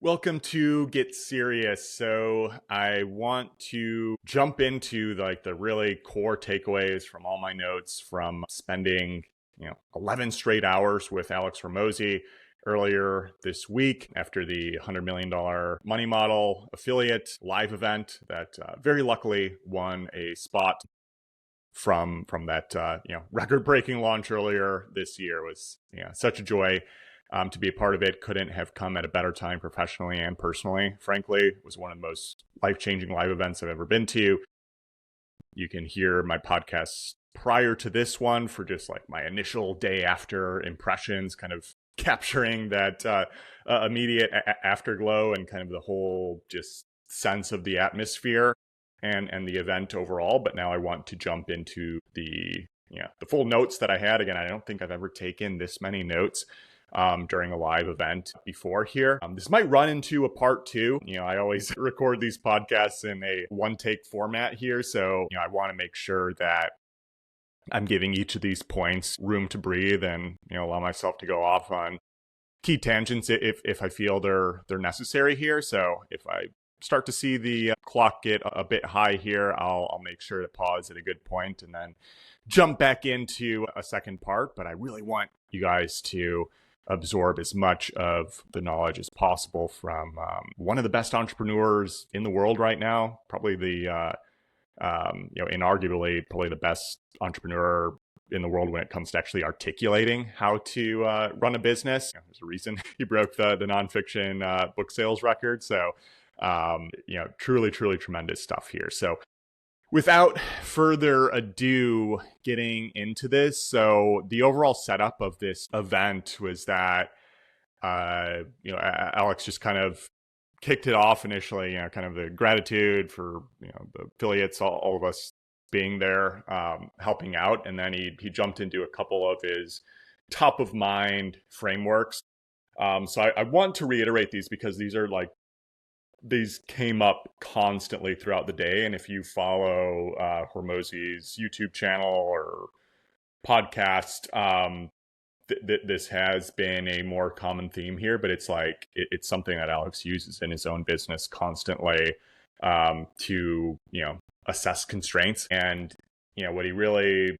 Welcome to Get Serious. So I want to jump into the really core takeaways from all my notes from spending 11 straight hours with Alex Hormozi earlier this week after the $100 million money model affiliate live event that very luckily won a spot from that record-breaking launch earlier this year. It was such a joy to be a part of it. Couldn't have come at a better time professionally and personally. Frankly, it was one of the most life-changing live events I've ever been to. You can hear my podcasts prior to this one for just like my initial day after impressions, kind of capturing that immediate afterglow and kind of the whole just sense of the atmosphere and the event overall. But now I want to jump into the full notes that I had. Again, I don't think I've ever taken this many notes during a live event before here. This might run into a part two. I always record these podcasts in a one take format here. So, I want to make sure that I'm giving each of these points room to breathe and, allow myself to go off on key tangents if I feel they're necessary here. So if I start to see the clock get a bit high here, I'll make sure to pause at a good point and then jump back into a second part. But I really want you guys to absorb as much of the knowledge as possible from one of the best entrepreneurs in the world right now, probably the inarguably probably the best entrepreneur in the world when it comes to actually articulating how to run a business. There's a reason he broke the nonfiction book sales record. So truly tremendous stuff here. So without further ado, getting into this. So the overall setup of this event was that, Alex just kind of kicked it off initially, kind of the gratitude for, the affiliates, all of us being there, helping out. And then he jumped into a couple of his top of mind frameworks. So I want to reiterate these because these came up constantly throughout the day. And if you follow Hormozi's YouTube channel or podcast, this has been a more common theme here, but it's it's something that Alex uses in his own business constantly to, assess constraints. And, what he really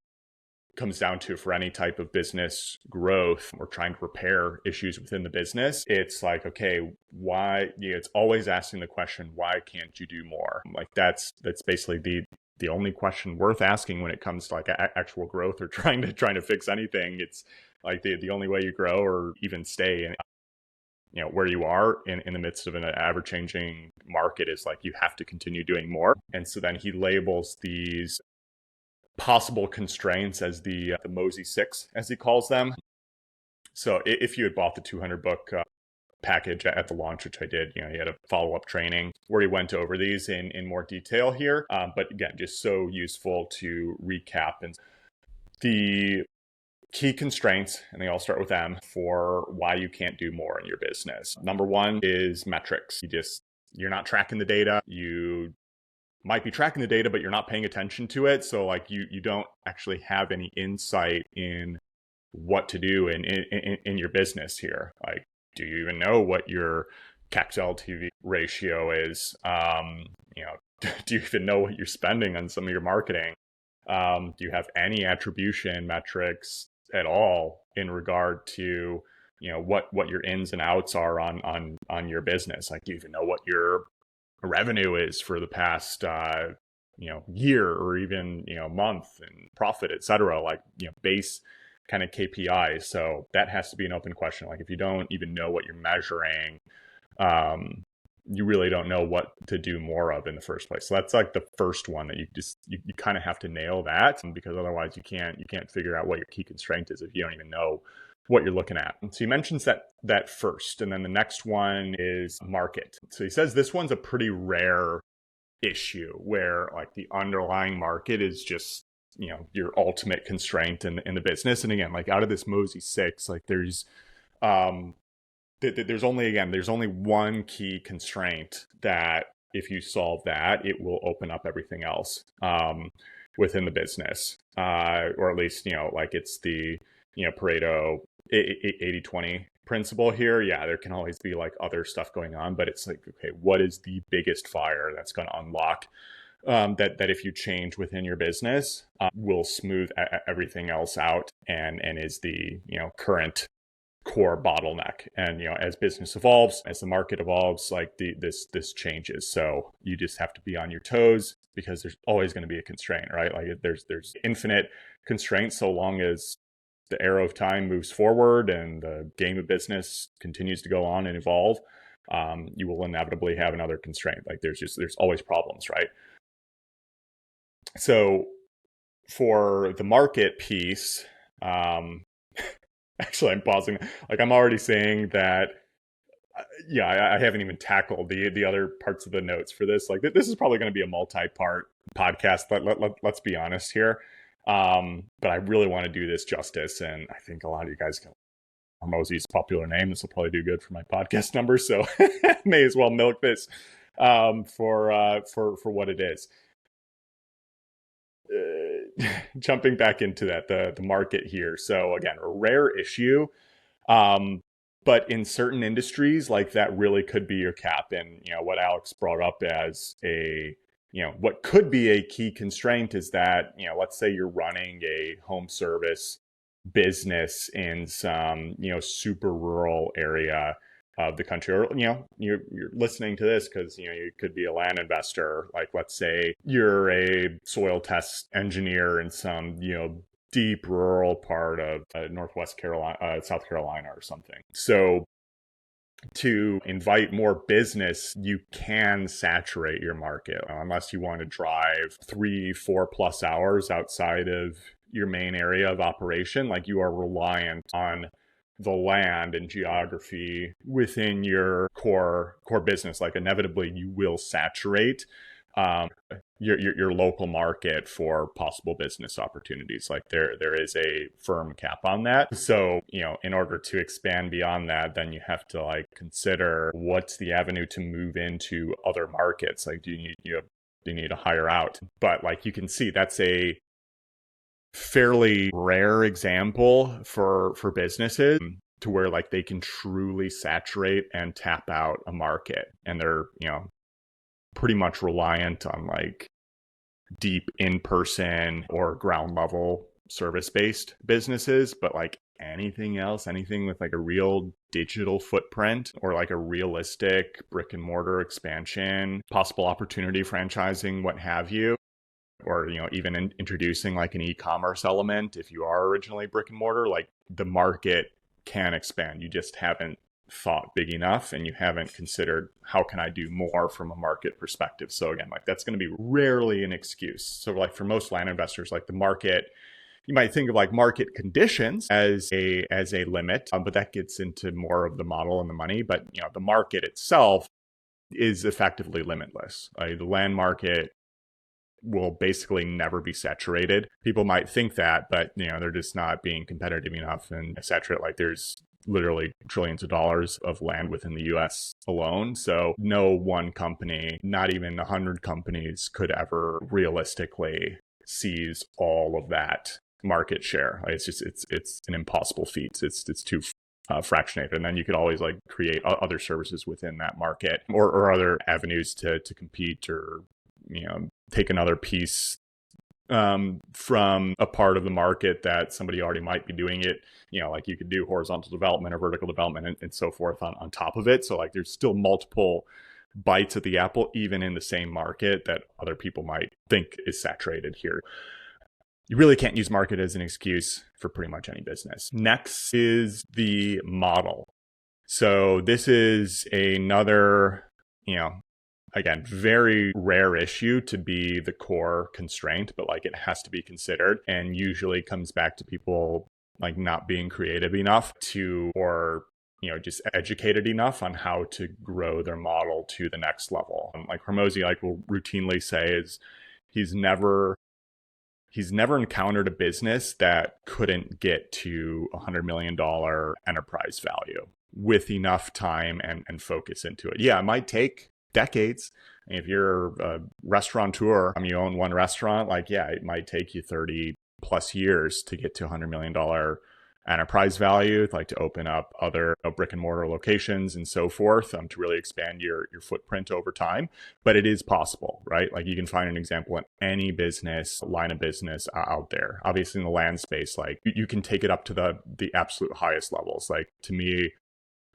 comes down to for any type of business growth or trying to repair issues within the business, it's like, okay, why? It's always asking the question, why can't you do more? Like that's basically the only question worth asking when it comes to like actual growth or trying to fix anything. It's like the only way you grow or even stay in where you are in the midst of an ever-changing market is like you have to continue doing more. And so then he labels these possible constraints as the Mosey 6, as he calls them. So if you had bought the 200 book package at the launch, which I did, he had a follow-up training where he went over these in more detail here. But again, just so useful to recap. And the key constraints, and they all start with M, for why you can't do more in your business. Number one is metrics. You're not tracking the data. You might be tracking the data, but you're not paying attention to it. So like you don't actually have any insight in what to do in your business here. Like, do you even know what your CAC to LTV ratio is? Do you even know what you're spending on some of your marketing? Do you have any attribution metrics at all in regard to, what your ins and outs are on your business? Like, do you even know what your revenue is for the past year or even month, and profit, etc., like base kind of KPIs? So that has to be an open question. Like if you don't even know what you're measuring, you really don't know what to do more of in the first place. So that's like the first one that you kind of have to nail that, because otherwise you can't figure out what your key constraint is if you don't even know what you're looking at. And so he mentions that first, and then the next one is market. So he says this one's a pretty rare issue where like the underlying market is just your ultimate constraint in the business. And again, like out of this Mosey 6, like there's only one key constraint that if you solve that, it will open up everything else within the business, or at least like it's the Pareto 80-20 principle here, yeah, there can always be like other stuff going on, but it's like, okay, what is the biggest fire that's going to unlock that if you change within your business, will smooth everything else out and is the current core bottleneck. And as business evolves, as the market evolves, like this changes. So you just have to be on your toes because there's always going to be a constraint, right? Like there's infinite constraints so long as the arrow of time moves forward and the game of business continues to go on and evolve. You will inevitably have another constraint. Like there's always problems, right? So for the market piece, actually, I'm pausing. Like I'm already saying that, yeah, I haven't even tackled the other parts of the notes for this. Like this is probably going to be a multi-part podcast. Let's be honest here. But I really want to do this justice, and I think a lot of you guys can. Hormozi's popular name. This will probably do good for my podcast numbers, so may as well milk this for what it is. Jumping back into that, the market here. So again, a rare issue, but in certain industries, like that really could be your cap. And what Alex brought up as what could be a key constraint is that let's say you're running a home service business in some super rural area of the country, or you're listening to this because you could be a land investor. Like let's say you're a soil test engineer in some deep rural part of Northwest Carolina, South Carolina or something. So to invite more business, you can saturate your market unless you want to drive 3-4+ hours outside of your main area of operation. Like you are reliant on the land and geography within your core business. Like inevitably you will saturate your local market for possible business opportunities. Like there is a firm cap on that. So in order to expand beyond that, then you have to like consider what's the avenue to move into other markets. Like do you need to hire out? But like you can see, that's a fairly rare example for businesses to where like they can truly saturate and tap out a market, and they're pretty much reliant on like deep in-person or ground level service-based businesses. But like anything else, anything with like a real digital footprint or like a realistic brick and mortar expansion, possible opportunity franchising, what have you, or even introducing like an e-commerce element if you are originally brick and mortar, like the market can expand. You just haven't thought big enough, and you haven't considered how can I do more from a market perspective. So again, like that's going to be rarely an excuse. So like for most land investors, like the market, you might think of like market conditions as a limit, but that gets into more of the model and the money. But the market itself is effectively limitless. The land market will basically never be saturated. People might think that, but they're just not being competitive enough and saturate. Like there's literally trillions of dollars of land within the US alone. So no one company, not even 100 companies, could ever realistically seize all of that market share. Like it's an impossible feat. It's too fractionated. And then you could always like create other services within that market or other avenues to compete, or take another piece from a part of the market that somebody already might be doing it. Like you could do horizontal development or vertical development and so forth on top of it. So like there's still multiple bites at the apple, even in the same market that other people might think is saturated here. You really can't use market as an excuse for pretty much any business. Next is the model. So this is another, again, very rare issue to be the core constraint, but like it has to be considered, and usually comes back to people like not being creative enough to, or just educated enough on how to grow their model to the next level. Like Hormozi like will routinely say is he's never encountered a business that couldn't get to $100 million enterprise value with enough time and focus into it. Yeah, it might take decades. If you're a restaurateur, you own one restaurant, like, yeah, it might take you 30+ years to get to $100 million enterprise value, like to open up other brick and mortar locations and so forth, to really expand your footprint over time. But it is possible, right? Like you can find an example in any business, line of business out there. Obviously in the land space, like you can take it up to the absolute highest levels. Like to me,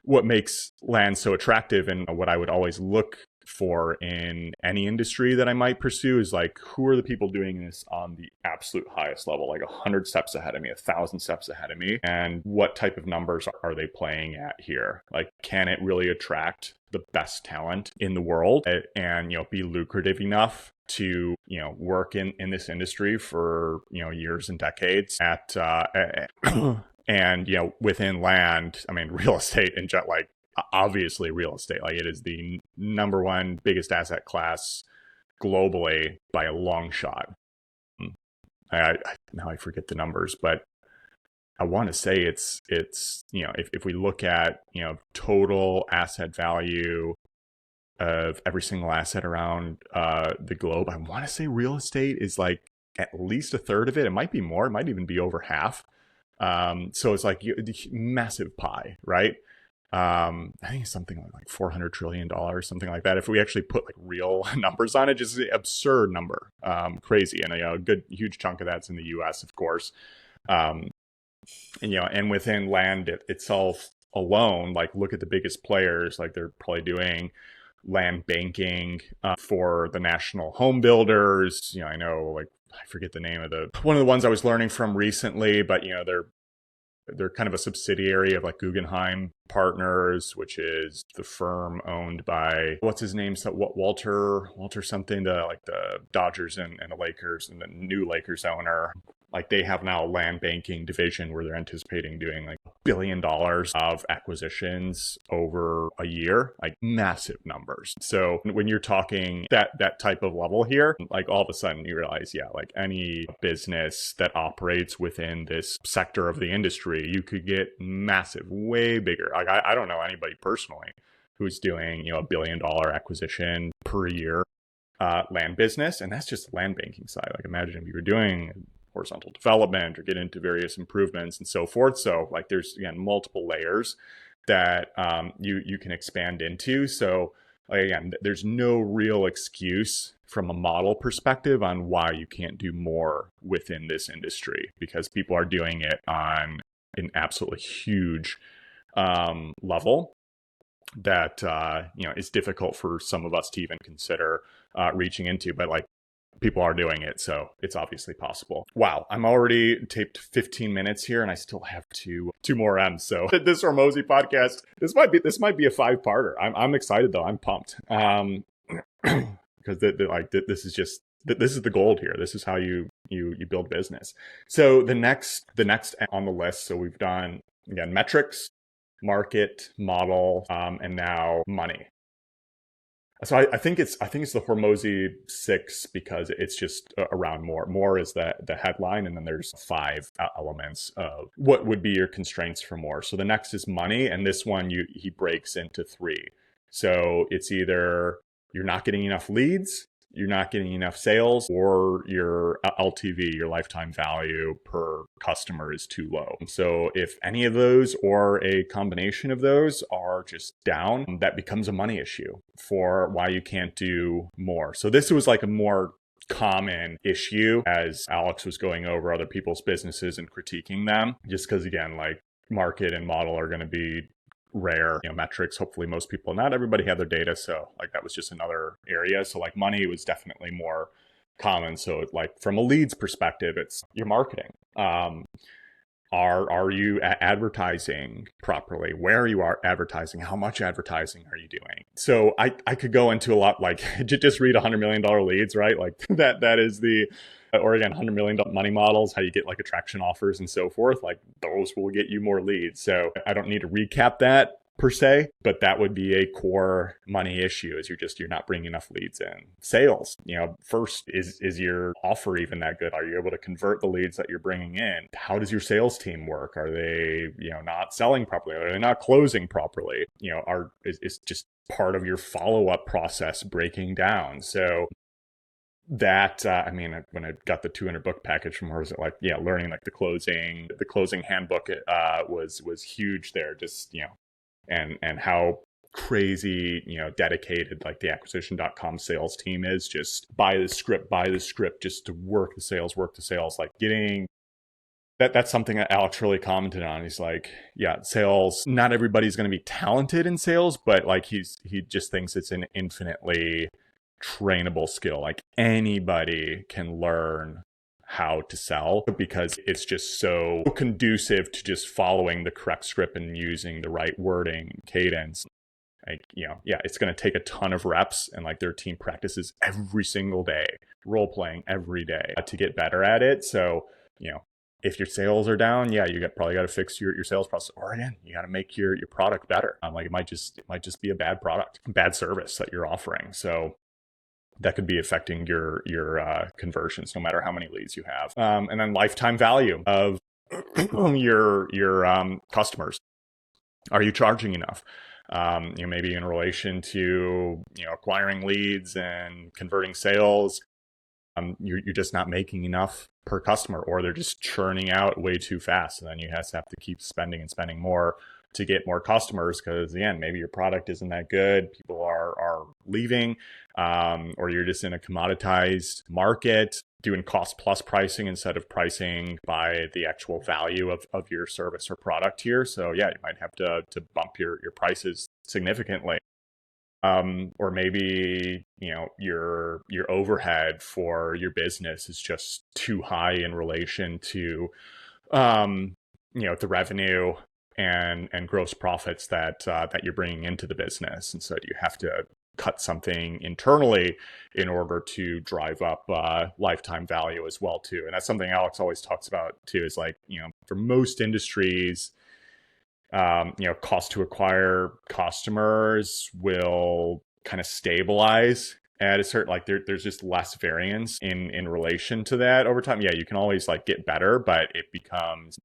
what makes land so attractive and what I would always look for in any industry that I might pursue is like, who are the people doing this on the absolute highest level, like 100 steps ahead of me, 1,000 steps ahead of me, and what type of numbers are they playing at here? Like, can it really attract the best talent in the world and, be lucrative enough to, work in this industry for, years and decades at and, within land, I mean, real estate and obviously real estate, like it is the number one biggest asset class globally by a long shot. Now I forget the numbers, but I want to say it's if we look at, total asset value of every single asset around the globe, I want to say real estate is like at least a third of it. It might be more. It might even be over half. So it's like massive pie, right? I think it's something like $400 trillion, something like that. If we actually put like real numbers on it, just an absurd number, crazy. And a good, huge chunk of that's in the US, of course. And within land itself alone, like look at the biggest players, like they're probably doing land banking for the national home builders. I know, like, I forget the name of one of the ones I was learning from recently, but they're kind of a subsidiary of like Guggenheim Partners, which is the firm owned by what's his name? So Walter something, the Dodgers and the Lakers and the new Lakers owner. Like they have now a land banking division where they're anticipating doing like $1 billion of acquisitions over a year, like massive numbers. So when you're talking that type of level here, like all of a sudden you realize, like any business that operates within this sector of the industry, you could get massive, way bigger. Like I don't know anybody personally who's doing, $1 billion acquisition per year land business. And that's just the land banking side. Like imagine if you were doing horizontal development or get into various improvements and so forth. So like there's, again, multiple layers that you can expand into. So again, there's no real excuse from a model perspective on why you can't do more within this industry, because people are doing it on an absolutely huge level that is difficult for some of us to even consider reaching into. But like, people are doing it, so it's obviously possible. Wow, I'm already taped 15 minutes here, and I still have two more M's. So this Hormozi podcast, this might be a 5-parter. I'm excited though. I'm pumped because this is the gold here. This is how you build business. So the next on the list. So we've done, again, metrics, market, model, and now money. So I think it's the Hormozi 6 because it's just around more. More is the headline, and then there's 5 elements of what would be your constraints for more. So the next is money, and this one he breaks into 3. So it's either you're not getting enough leads, you're not getting enough sales, or your LTV, your lifetime value per customer, is too low. So if any of those or a combination of those are just down, that becomes a money issue for why you can't do more. So this was like a more common issue as Alex was going over other people's businesses and critiquing them, just because, again, like market and model are going to be rare, metrics. Hopefully most people, not everybody had their data. So like that was just another area. So like money was definitely more common. So like from a leads perspective, it's your marketing. Are you advertising properly? Where you are advertising? How much advertising are you doing? So I could go into a lot, like just read $100 million leads, right? Like that is the, or again, $100 million money models, how you get like attraction offers and so forth. Like those will get you more leads. So I don't need to recap that per se, but that would be a core money issue, is you're not bringing enough leads in. Sales, first, is your offer even that good? Are you able to convert the leads that you're bringing in? How does your sales team work? Are they, not selling properly? Are they not closing properly? Is just part of your follow-up process breaking down? So that I mean, when I got the 200 book package from her, was it like, yeah, learning like the closing handbook was huge there. Just, and how crazy, dedicated like the acquisition.com sales team is. Just buy the script, just to work the sales, like getting that's something that Alex really commented on. He's like, yeah, sales, not everybody's going to be talented in sales, but like he just thinks it's an infinitely trainable skill. Like anybody can learn how to sell because it's just so conducive to just following the correct script and using the right wording, cadence. Like, yeah, it's going to take a ton of reps, and like their team practices every single day, role playing every day to get better at it. So, if your sales are down, yeah, probably got to fix your sales process, or again, you got to make your product better. Like it might just be a bad product, bad service that you're offering. So that could be affecting your conversions, no matter how many leads you have. And then lifetime value of your customers. Are you charging enough? Maybe in relation to acquiring leads and converting sales, you're just not making enough per customer, or they're just churning out way too fast, and then you have to keep spending and spending more to get more customers, because again, maybe your product isn't that good, people are leaving, or you're just in a commoditized market doing cost plus pricing instead of pricing by the actual value of your service or product here. So yeah, you might have to bump your prices significantly. Or maybe your overhead for your business is just too high in relation to the revenue and gross profits that you're bringing into the business, and so you have to cut something internally in order to drive up lifetime value as well too. And that's something Alex always talks about too, is like, for most industries, cost to acquire customers will kind of stabilize at a certain, like there's just less variance in relation to that over time. Yeah, you can always like get better, but it becomes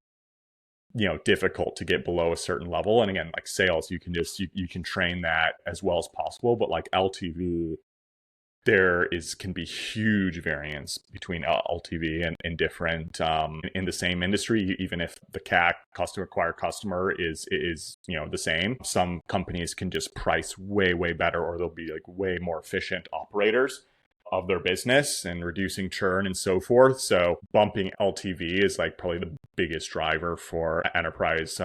difficult to get below a certain level. And again, like sales, you can just you can train that as well as possible, but like LTV, can be huge variance between LTV and different in the same industry, even if the CAC, cost to acquire customer, is the same. Some companies can just price way better, or they'll be like way more efficient operators of their business and reducing churn and so forth. So bumping LTV is like probably the biggest driver for enterprise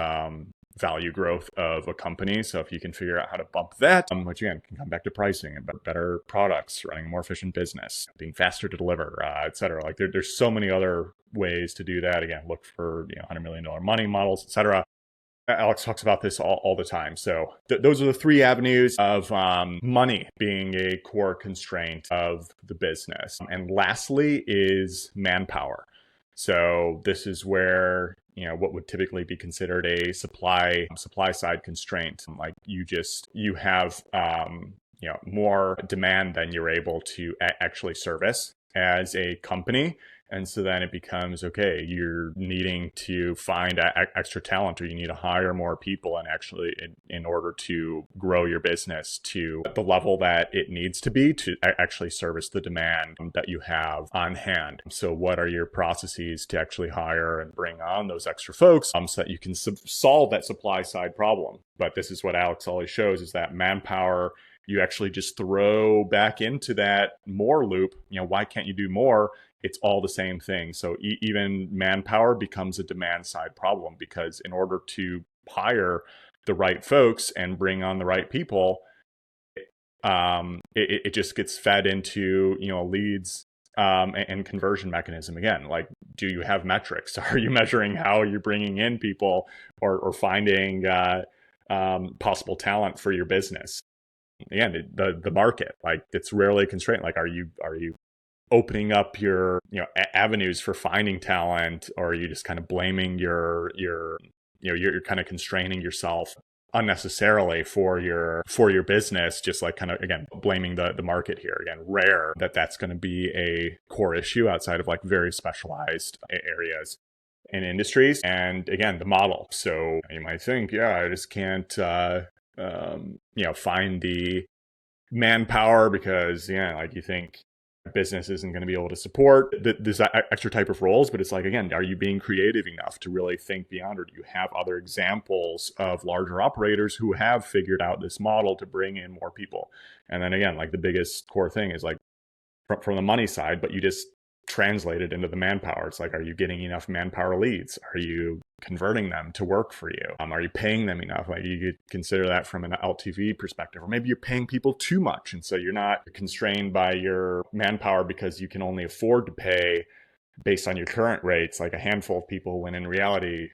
value growth of a company. So if you can figure out how to bump that, which again can come back to pricing and better products, running a more efficient business, being faster to deliver, et cetera. Like there's so many other ways to do that. Again, look for $100 million money models, et cetera. Alex talks about this all the time. So those are the three avenues of money being a core constraint of the business. And lastly is manpower. So this is where what would typically be considered a supply side constraint. Like you have more demand than you're able to actually service as a company. And so then it becomes, okay, you're needing to find extra talent, or you need to hire more people, and actually in order to grow your business to the level that it needs to be to actually service the demand that you have on hand. So what are your processes to actually hire and bring on those extra folks so that you can solve that supply side problem? But this is what Alex always shows, is that manpower, you actually just throw back into that more loop. Why can't you do more? It's all the same thing. So even manpower becomes a demand side problem, because in order to hire the right folks and bring on the right people, it just gets fed into leads and conversion mechanism. Again, like, do you have metrics? Are you measuring how you're bringing in people or finding possible talent for your business? Again, the market, like, it's rarely a constraint. Like, are you opening up your avenues for finding talent, or are you just kind of blaming you're kind of constraining yourself unnecessarily for your business, just like kind of, again, blaming the market here. Again, rare that's going to be a core issue outside of like very specialized areas and industries. And again, the model. So you might think, yeah, I just can't find the manpower, because like you think business isn't going to be able to support this extra type of roles. But it's like, again, are you being creative enough to really think beyond, or do you have other examples of larger operators who have figured out this model to bring in more people? And then again, like the biggest core thing is like from the money side, but you just translate it into the manpower. It's like, are you getting enough manpower leads? Are you converting them to work for you? Are you paying them enough? Like, you could consider that from an LTV perspective, or maybe you're paying people too much. And so you're not constrained by your manpower because you can only afford to pay based on your current rates, like a handful of people, when in reality,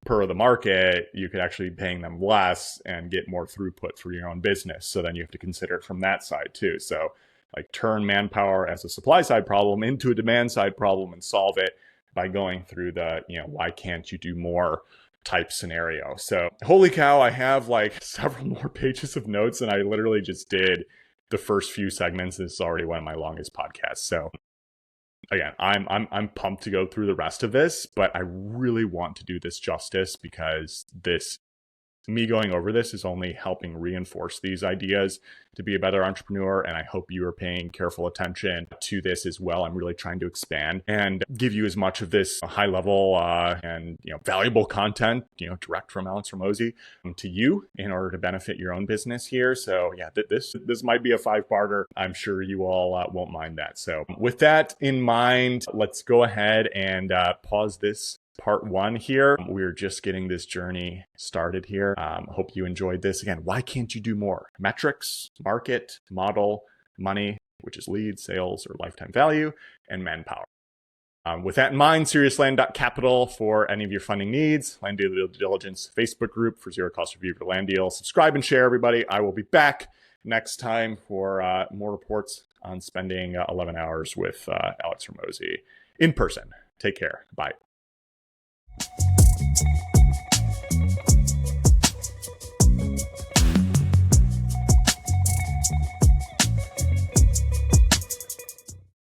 per the market, you could actually be paying them less and get more throughput for your own business. So then you have to consider it from that side too. So like turn manpower as a supply side problem into a demand side problem and solve it by going through the, why can't you do more type scenario. So holy cow, I have like several more pages of notes, and I literally just did the first few segments. This is already one of my longest podcasts. So again, I'm pumped to go through the rest of this, but I really want to do this justice, because me going over this is only helping reinforce these ideas to be a better entrepreneur. And I hope you are paying careful attention to this as well. I'm really trying to expand and give you as much of this high level and valuable content, direct from Alex Hormozi to you in order to benefit your own business here. So yeah, this might be a 5-parter. I'm sure you all won't mind that. So with that in mind, let's go ahead and pause this part 1 here. We're just getting this journey started here. Hope you enjoyed this. Again, why can't you do more? Metrics, market, model, money, which is leads, sales, or lifetime value, and manpower. With that in mind, seriouslyland.capital for any of your funding needs. Land Deal Due Diligence Facebook group for zero cost review for land deal. Subscribe and share, everybody. I will be back next time for more reports on spending 11 hours with Alex Hormozi in person. Take care. Bye.